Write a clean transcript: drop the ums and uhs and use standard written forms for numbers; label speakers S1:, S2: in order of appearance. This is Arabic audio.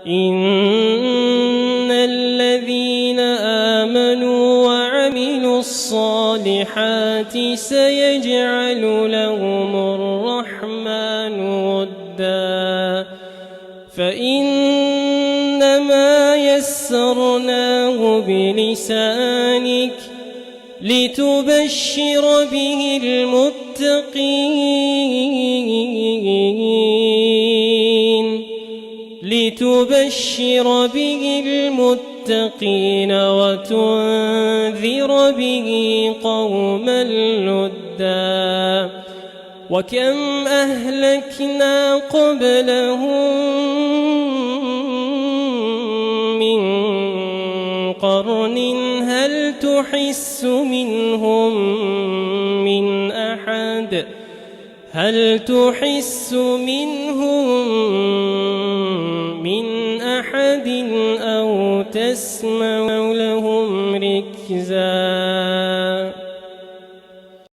S1: إن الذين آمنوا وعملوا الصالحات سيجعل لهم الرحمن ودا فإنما يسرناه بلسانك لتبشر به المتقين وتنذر به قوما لدا وكم أهلكنا قبلهم من قرن هل تحس منهم من أحد أو تسمع لهم ركزا